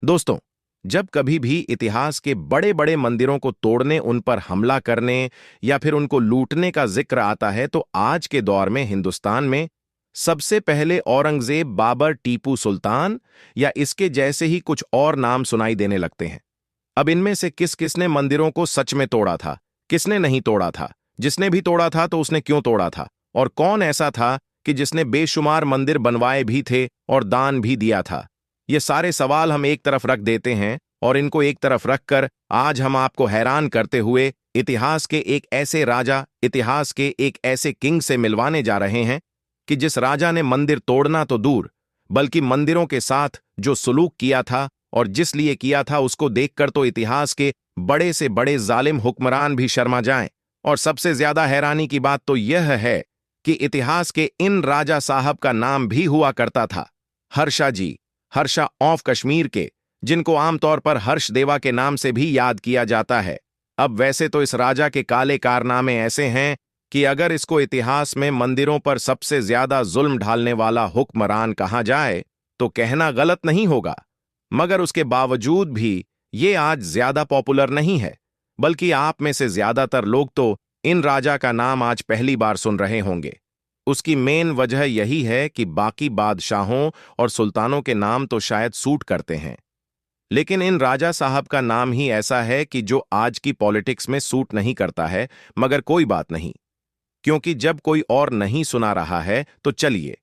दोस्तों, जब कभी भी इतिहास के बड़े बड़े मंदिरों को तोड़ने, उन पर हमला करने या फिर उनको लूटने का जिक्र आता है तो आज के दौर में हिंदुस्तान में सबसे पहले औरंगजेब, बाबर, टीपू सुल्तान या इसके जैसे ही कुछ और नाम सुनाई देने लगते हैं। अब इनमें से किस किसने मंदिरों को सच में तोड़ा था, किसने नहीं तोड़ा था, जिसने भी तोड़ा था तो उसने क्यों तोड़ा था, और कौन ऐसा था कि जिसने बेशुमार मंदिर बनवाए भी थे और दान भी दिया था। ये सारे सवाल हम एक तरफ रख देते हैं और इनको एक तरफ रखकर आज हम आपको हैरान करते हुए इतिहास के एक ऐसे राजा, इतिहास के एक ऐसे किंग से मिलवाने जा रहे हैं कि जिस राजा ने मंदिर तोड़ना तो दूर, बल्कि मंदिरों के साथ जो सुलूक किया था और जिस लिए किया था उसको देखकर तो इतिहास के बड़े से बड़े जालिम हुक्मरान भी शर्मा जाएं। और सबसे ज्यादा हैरानी की बात तो यह है कि इतिहास के इन राजा साहब का नाम भी हुआ करता था हर्षा जी, हर्षा ऑफ कश्मीर के, जिनको आमतौर पर हर्ष देवा के नाम से भी याद किया जाता है। अब वैसे तो इस राजा के काले कारनामे ऐसे हैं कि अगर इसको इतिहास में मंदिरों पर सबसे ज्यादा जुल्म ढालने वाला हुक्मरान कहा जाए तो कहना गलत नहीं होगा, मगर उसके बावजूद भी ये आज ज्यादा पॉपुलर नहीं है, बल्कि आप में से ज्यादातर लोग तो इन राजा का नाम आज पहली बार सुन रहे होंगे। उसकी मेन वजह यही है कि बाकी बादशाहों और सुल्तानों के नाम तो शायद सूट करते हैं, लेकिन इन राजा साहब का नाम ही ऐसा है कि जो आज की पॉलिटिक्स में सूट नहीं करता है। मगर कोई बात नहीं, क्योंकि जब कोई और नहीं सुना रहा है तो चलिए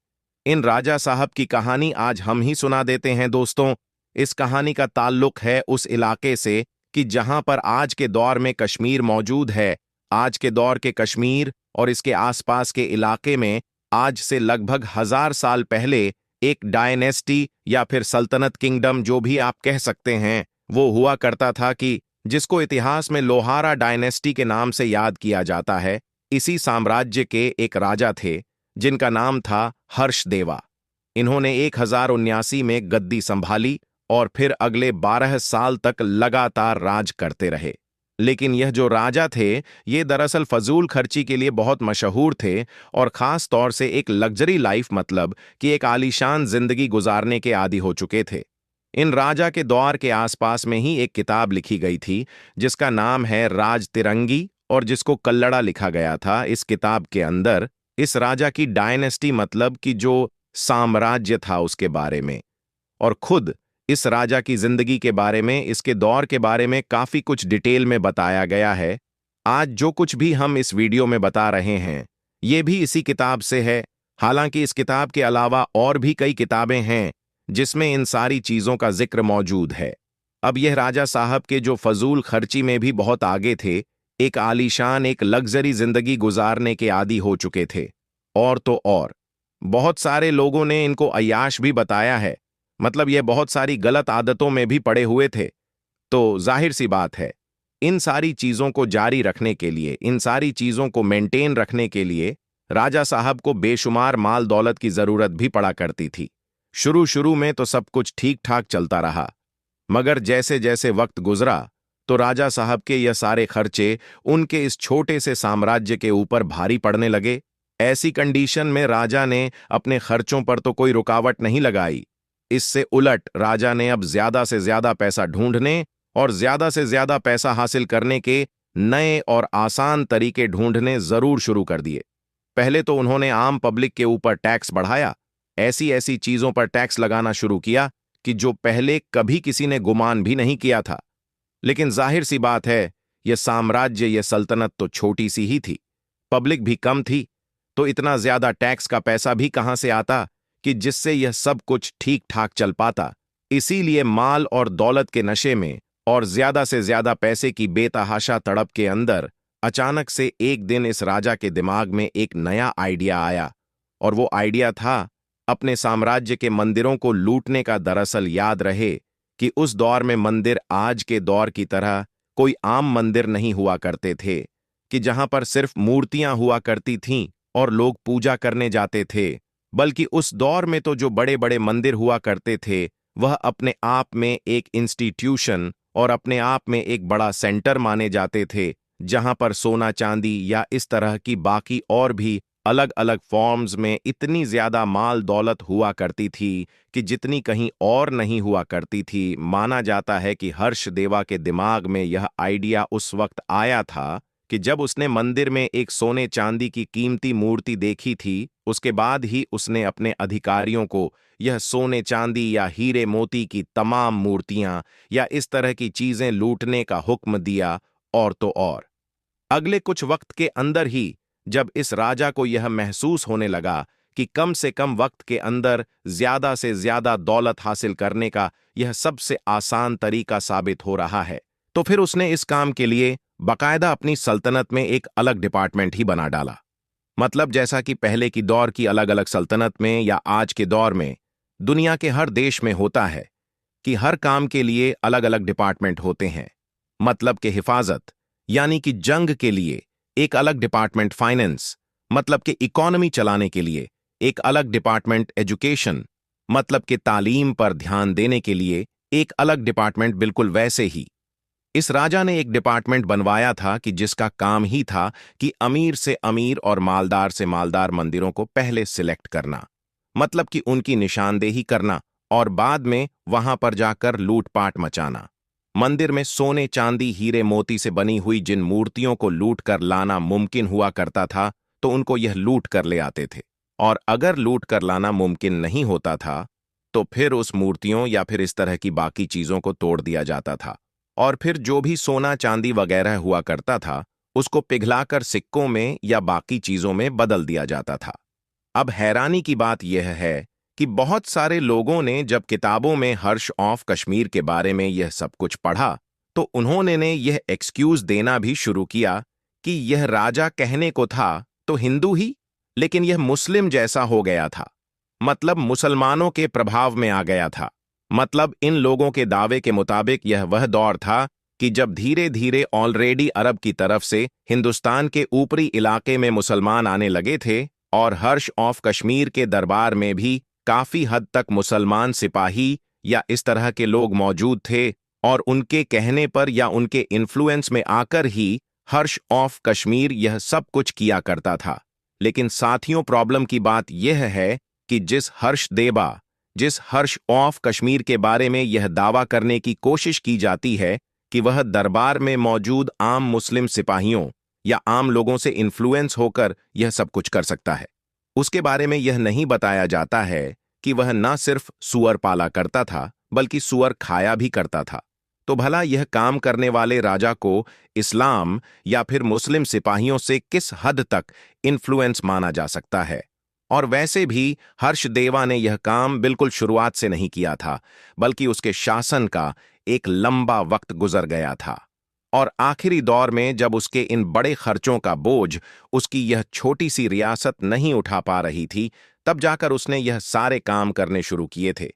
इन राजा साहब की कहानी आज हम ही सुना देते हैं। दोस्तों, इस कहानी का ताल्लुक है उस इलाके से कि जहां पर आज के दौर में कश्मीर मौजूद है। आज के दौर के कश्मीर और इसके आसपास के इलाके में आज से लगभग 1000 साल पहले एक डायनेस्टी या फिर सल्तनत, किंगडम, जो भी आप कह सकते हैं, वो हुआ करता था कि जिसको इतिहास में लोहारा डायनेस्टी के नाम से याद किया जाता है। इसी साम्राज्य के एक राजा थे जिनका नाम था हर्षदेवा। इन्होंने 1079 में गद्दी संभाली और फिर अगले 12 साल तक लगातार राज करते रहे। लेकिन यह जो राजा थे ये दरअसल फजूल खर्ची के लिए बहुत मशहूर थे और खास तौर से एक लग्जरी लाइफ, मतलब कि एक आलीशान जिंदगी गुजारने के आदी हो चुके थे। इन राजा के दौर के आसपास में ही एक किताब लिखी गई थी जिसका नाम है राज तिरंगी और जिसको कल्लड़ा लिखा गया था। इस किताब के अंदर इस राजा की डायनेस्टी, मतलब कि जो साम्राज्य था, उसके बारे में और खुद इस राजा की जिंदगी के बारे में, इसके दौर के बारे में काफी कुछ डिटेल में बताया गया है। आज जो कुछ भी हम इस वीडियो में बता रहे हैं ये भी इसी किताब से है। हालांकि इस किताब के अलावा और भी कई किताबें हैं जिसमें इन सारी चीजों का जिक्र मौजूद है। अब यह राजा साहब के जो फजूल खर्ची में भी बहुत आगे थे, एक आलीशान, एक लग्जरी जिंदगी गुजारने के आदी हो चुके थे। और तो और बहुत सारे लोगों ने इनको अय्याश भी बताया है, मतलब ये बहुत सारी गलत आदतों में भी पड़े हुए थे। तो जाहिर सी बात है, इन सारी चीजों को जारी रखने के लिए, इन सारी चीजों को मेंटेन रखने के लिए राजा साहब को बेशुमार माल दौलत की जरूरत भी पड़ा करती थी। शुरू शुरू में तो सब कुछ ठीक ठाक चलता रहा, मगर जैसे जैसे वक्त गुजरा तो राजा साहब के यह सारे खर्चे उनके इस छोटे से साम्राज्य के ऊपर भारी पड़ने लगे। ऐसी कंडीशन में राजा ने अपने खर्चों पर तो कोई रुकावट नहीं लगाई। इससे उलट राजा ने अब ज्यादा से ज्यादा पैसा ढूंढने और ज्यादा से ज्यादा पैसा हासिल करने के नए और आसान तरीके ढूंढने जरूर शुरू कर दिए। पहले तो उन्होंने आम पब्लिक के ऊपर टैक्स बढ़ाया, ऐसी ऐसी चीजों पर टैक्स लगाना शुरू किया कि जो पहले कभी किसी ने गुमान भी नहीं किया था। लेकिन जाहिर सी बात है, यह साम्राज्य, यह सल्तनत तो छोटी सी ही थी, पब्लिक भी कम थी, तो इतना ज्यादा टैक्स का पैसा भी कहां से आता कि जिससे यह सब कुछ ठीक ठाक चल पाता। इसीलिए माल और दौलत के नशे में और ज्यादा से ज्यादा पैसे की बेतहाशा तड़प के अंदर अचानक से एक दिन इस राजा के दिमाग में एक नया आइडिया आया, और वो आइडिया था अपने साम्राज्य के मंदिरों को लूटने का। दरअसल याद रहे कि उस दौर में मंदिर आज के दौर की तरह कोई आम मंदिर नहीं हुआ करते थे कि जहां पर सिर्फ मूर्तियां हुआ करती थीं और लोग पूजा करने जाते थे, बल्कि उस दौर में तो जो बड़े बड़े मंदिर हुआ करते थे वह अपने आप में एक इंस्टीट्यूशन और अपने आप में एक बड़ा सेंटर माने जाते थे, जहां पर सोना चांदी या इस तरह की बाकी और भी अलग अलग फॉर्म्स में इतनी ज्यादा माल दौलत हुआ करती थी कि जितनी कहीं और नहीं हुआ करती थी। माना जाता है कि हर्षदेवा के दिमाग में यह आइडिया उस वक्त आया था कि जब उसने मंदिर में एक सोने चांदी की कीमती मूर्ति देखी थी। उसके बाद ही उसने अपने अधिकारियों को यह सोने चांदी या हीरे मोती की तमाम मूर्तियां या इस तरह की चीजें लूटने का हुक्म दिया। और तो और अगले कुछ वक्त के अंदर ही जब इस राजा को यह महसूस होने लगा कि कम से कम वक्त के अंदर ज्यादा से ज्यादा दौलत हासिल करने का यह सबसे आसान तरीका साबित हो रहा है, तो फिर उसने इस काम के लिए बाकायदा अपनी सल्तनत में एक अलग डिपार्टमेंट ही बना डाला। मतलब जैसा कि पहले की दौर की अलग अलग सल्तनत में या आज के दौर में दुनिया के हर देश में होता है कि हर काम के लिए अलग अलग डिपार्टमेंट होते हैं। मतलब कि हिफाजत यानी कि जंग के लिए एक अलग डिपार्टमेंट, फाइनेंस मतलब कि इकोनॉमी चलाने के लिए एक अलग डिपार्टमेंट, एजुकेशन मतलब कि तालीम पर ध्यान देने के लिए एक अलग डिपार्टमेंट। बिल्कुल वैसे ही इस राजा ने एक डिपार्टमेंट बनवाया था कि जिसका काम ही था कि अमीर से अमीर और मालदार से मालदार मंदिरों को पहले सिलेक्ट करना, मतलब कि उनकी निशानदेही करना और बाद में वहां पर जाकर लूटपाट मचाना। मंदिर में सोने चांदी हीरे मोती से बनी हुई जिन मूर्तियों को लूट कर लाना मुमकिन हुआ करता था तो उनको यह लूट कर ले आते थे, और अगर लूट कर लाना मुमकिन नहीं होता था तो फिर उस मूर्तियों या फिर इस तरह की बाकी चीजों को तोड़ दिया जाता था, और फिर जो भी सोना चांदी वगैरह हुआ करता था उसको पिघलाकर सिक्कों में या बाकी चीजों में बदल दिया जाता था। अब हैरानी की बात यह है कि बहुत सारे लोगों ने जब किताबों में हर्ष ऑफ कश्मीर के बारे में यह सब कुछ पढ़ा तो उन्होंने ने यह एक्सक्यूज देना भी शुरू किया कि यह राजा कहने को था तो हिंदू ही, लेकिन यह मुस्लिम जैसा हो गया था, मतलब मुसलमानों के प्रभाव में आ गया था। मतलब इन लोगों के दावे के मुताबिक यह वह दौर था कि जब धीरे धीरे ऑलरेडी अरब की तरफ से हिंदुस्तान के ऊपरी इलाके में मुसलमान आने लगे थे और हर्ष ऑफ कश्मीर के दरबार में भी काफी हद तक मुसलमान सिपाही या इस तरह के लोग मौजूद थे, और उनके कहने पर या उनके इन्फ्लुएंस में आकर ही हर्ष ऑफ कश्मीर यह सब कुछ किया करता था। लेकिन साथियों, प्रॉब्लम की बात यह है कि जिस हर्ष ऑफ कश्मीर के बारे में यह दावा करने की कोशिश की जाती है कि वह दरबार में मौजूद आम मुस्लिम सिपाहियों या आम लोगों से इन्फ्लुएंस होकर यह सब कुछ कर सकता है, उसके बारे में यह नहीं बताया जाता है कि वह न सिर्फ सुअर पाला करता था बल्कि सुअर खाया भी करता था। तो भला यह काम करने वाले राजा को इस्लाम या फिर मुस्लिम सिपाहियों से किस हद तक इन्फ्लुएंस माना जा सकता है? और वैसे भी हर्षदेवा ने यह काम बिल्कुल शुरुआत से नहीं किया था, बल्कि उसके शासन का एक लंबा वक्त गुजर गया था, और आखिरी दौर में जब उसके इन बड़े खर्चों का बोझ उसकी यह छोटी सी रियासत नहीं उठा पा रही थी, तब जाकर उसने यह सारे काम करने शुरू किए थे।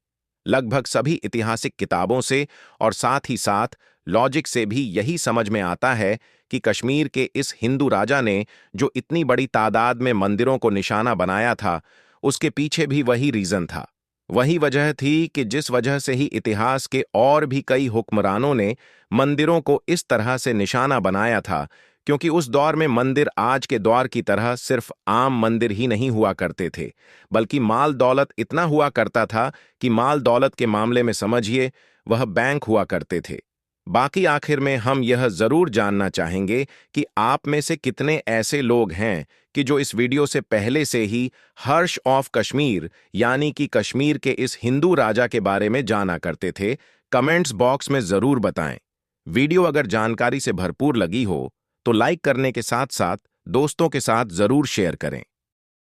लगभग सभी ऐतिहासिक किताबों से और साथ ही साथ लॉजिक से भी यही समझ में आता है कि कश्मीर के इस हिंदू राजा ने जो इतनी बड़ी तादाद में मंदिरों को निशाना बनाया था, उसके पीछे भी वही रीजन था। वही वजह थी कि जिस वजह से ही इतिहास के और भी कई हुक्मरानों ने मंदिरों को इस तरह से निशाना बनाया था, क्योंकि उस दौर में मंदिर आज के दौर की तरह सिर्फ आम मंदिर ही नहीं हुआ करते थे, बल्कि माल दौलत इतना हुआ करता था कि माल दौलत के मामले में समझिए वह बैंक हुआ करते थे। बाकी आखिर में हम यह जरूर जानना चाहेंगे कि आप में से कितने ऐसे लोग हैं कि जो इस वीडियो से पहले से ही हर्ष ऑफ कश्मीर यानी कि कश्मीर के इस हिंदू राजा के बारे में जाना करते थे। कमेंट्स बॉक्स में जरूर बताएं। वीडियो अगर जानकारी से भरपूर लगी हो तो लाइक करने के साथ साथ दोस्तों के साथ जरूर शेयर करें।